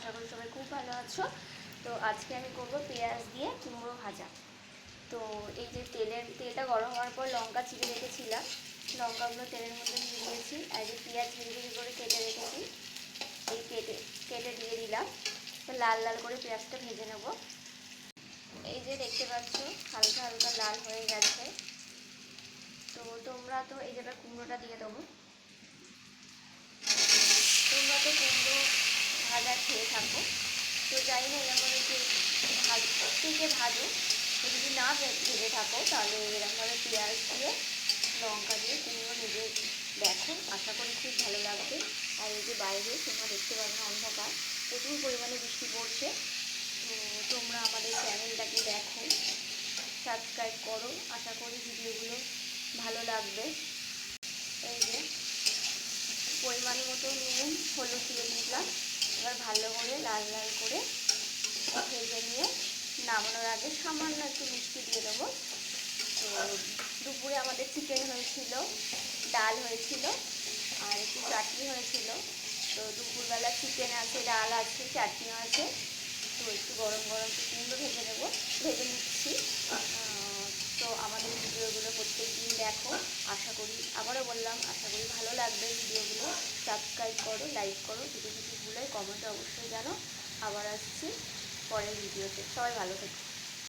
আশা করি সবাই খুব ভালো আছো। তো আজকে আমি করব পেঁয়াজ দিয়ে কুমড়ো ভাজা। তো এই যে তেলটা গরম হওয়ার পর লঙ্কা চিড়ে রেখেছিলাম, লঙ্কাগুলো তেলের মধ্যে দিয়ে দিয়েছি। আর যে পেঁয়াজ ঝিরিঝিরি করে কেটে রেখেছি, এই কেটে দিয়ে দিলাম। তো লাল লাল করে পেঁয়াজটা ভেজে নেব। এই যে দেখতে পাচ্ছ হালকা হালকা লাল হয়ে গেছে। তো তোমরা তো এই জায়গায় কুমড়োটা দিয়ে দেবো। তোমরা তো কুমড়ো ভাজা খেয়ে থাকো, তো যাই না এরকমভাবে যে ভাজো। তো যদি না ভেজে থাকো তাহলে এরকমভাবে পেঁয়াজ দিয়ে লঙ্কা দিয়ে কুমড়ো ভেজে দেখো, আশা করি খুব ভালো লাগবে। আর এই যে বাইরে তোমরা দেখতে পাবে না অন্ধকার, প্রচুর পরিমাণে বৃষ্টি পড়ছে। তো তোমরা আমাদের চ্যানেলটাকে দেখো, সাবস্ক্রাইব করো, আশা করি ভিডিওগুলো ভালো লাগবে। এই যে পরিমাণ মতো নুন হলুদ দিয়ে দিলাম। এবার ভালো করে লাল লাল করে ভেজে নিয়ে নামানোর আগে সামান্য একটু মিষ্টি দিয়ে দেবো। তো দুপুরে আমাদের চিকেন হয়েছিল, ডাল হয়েছিল আর একটু চাটনি হয়েছিল। তো দুপুরবেলা চিকেন আছে, ডাল আছে, চাটনিও আছে। তো একটু গরম গরম টিফিনগুলো ভেজে নিচ্ছি। তো আমাদের ভিডিওগুলো প্রত্যেক দিন দেখো, আশা করি আবারও বললাম আশা করি ভালো লাগবে ভিডিওগুলো। সাবস্ক্রাইব করো, লাইক করো, যদি কিছু ভুলে কমেন্টে অবশ্যই জানো। আবার আসছি পরের ভিডিওতে, সবাই ভালো থেকো।